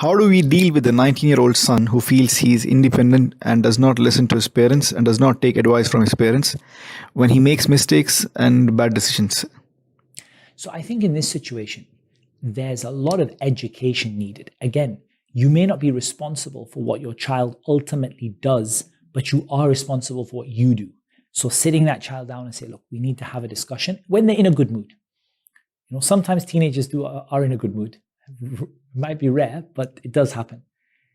How do we deal with the 19-year-old son who feels he is independent and does not listen to his parents and does not take advice from his parents when he makes mistakes and bad decisions? So I think in this situation, there's a lot of education needed. Again, you may not be responsible for what your child ultimately does, but you are responsible for what you do. So sitting that child down and say, look, we need to have a discussion when they're in a good mood. You know, sometimes teenagers are in a good mood. It might be rare, but it does happen.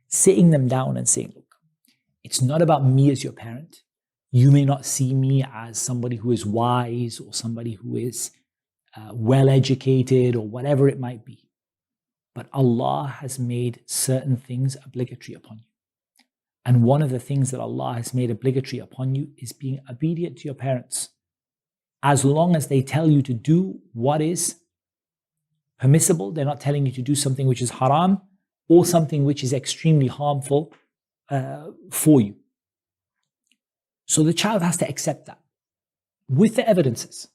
Sitting them down and saying, look, it's not about me as your parent. You may not see me as somebody who is wise or somebody who is well-educated or whatever it might be. But Allah has made certain things obligatory upon you. And one of the things that Allah has made obligatory upon you is being obedient to your parents. As long as they tell you to do what is permissible, they're not telling you to do something which is haram or something which is extremely harmful for you. So the child has to accept that with the evidences.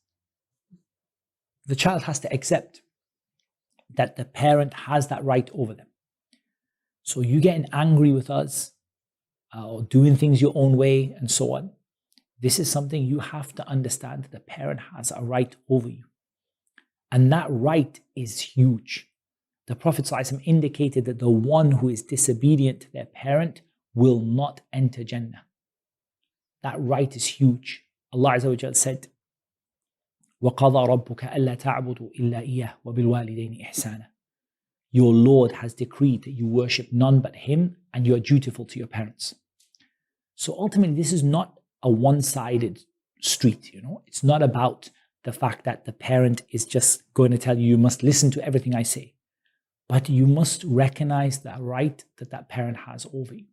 The child has to accept that the parent has that right over them. So you getting angry with us or doing things your own way and so on, this is something you have to understand that the parent has a right over you. And that right is huge. The Prophet ﷺ indicated that the one who is disobedient to their parent will not enter Jannah. That right is huge. Allah Azza wa Jalla said, وَقَضَى رَبُّكَ أَلَّا تَعْبُدُوا إِلَّا إِيَّهُ وَبِالْوَالِدَيْنِ إِحْسَانًا. Your Lord has decreed that you worship none but Him and you are dutiful to your parents. So ultimately, this is not a one-sided street. It's not about the fact that the parent is just going to tell you, you must listen to everything I say. But you must recognize that right that that parent has over you.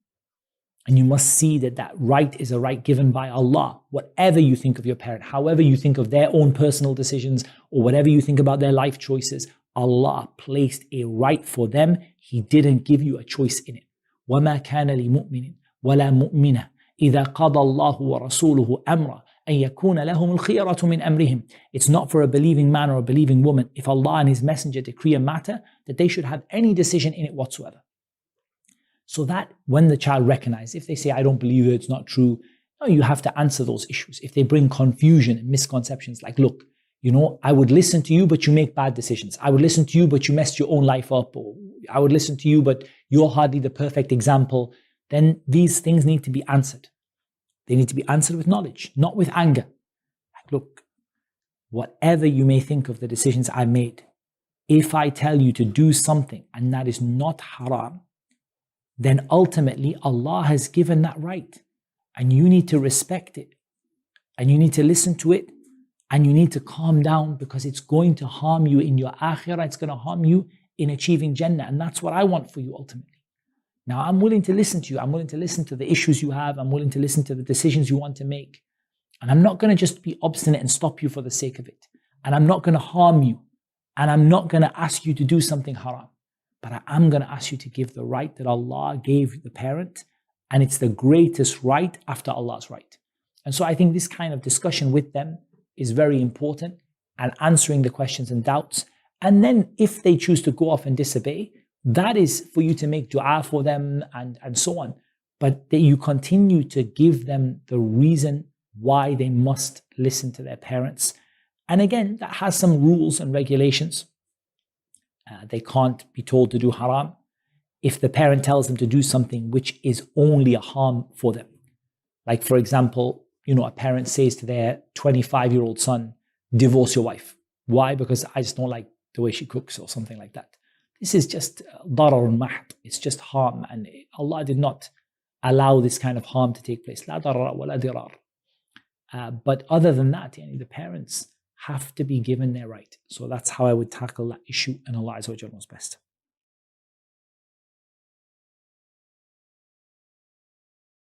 And you must see that that right is a right given by Allah. Whatever you think of your parent, however you think of their own personal decisions, or whatever you think about their life choices, Allah placed a right for them. He didn't give you a choice in it. وَمَا كَانَ لِمُؤْمِنٍ وَلَا مُؤْمِنَةٍ إِذَا قَضَى اللَّهُ وَرَسُولُهُ أَمْرًا أَن يَكُونَ لَهُمُ الْخِيَرَةُ مِنْ أَمْرِهِمْ. It's not for a believing man or a believing woman, if Allah and His Messenger decree a matter, that they should have any decision in it whatsoever. So that when the child recognizes, if they say, I don't believe it, it's not true, no, you have to answer those issues. If they bring confusion and misconceptions, like, look, I would listen to you, but you make bad decisions. I would listen to you, but you messed your own life up. Or I would listen to you, but you're hardly the perfect example. Then these things need to be answered. They need to be answered with knowledge, not with anger. Like, look, whatever you may think of the decisions I made, if I tell you to do something and that is not haram, then ultimately Allah has given that right. And you need to respect it. And you need to listen to it. And you need to calm down, because it's going to harm you in your akhirah. It's going to harm you in achieving Jannah. And that's what I want for you ultimately. Now, I'm willing to listen to you. I'm willing to listen to the issues you have. I'm willing to listen to the decisions you want to make. And I'm not going to just be obstinate and stop you for the sake of it. And I'm not going to harm you. And I'm not going to ask you to do something haram. But I am going to ask you to give the right that Allah gave the parent. And it's the greatest right after Allah's right. And so I think this kind of discussion with them is very important, and answering the questions and doubts. And then if they choose to go off and disobey, that is for you to make dua for them and so on. But that you continue to give them the reason why they must listen to their parents. And again, that has some rules and regulations. They can't be told to do haram. If the parent tells them to do something which is only a harm for them. Like, for example, a parent says to their 25-year-old son, divorce your wife. Why? Because I just don't like the way she cooks or something like that. This is just darar mahd. It's just harm. And Allah did not allow this kind of harm to take place. La darar wa la dirar. But other than that, the parents have to be given their right. So that's how I would tackle that issue, and Allah Azza wa Jalla knows best.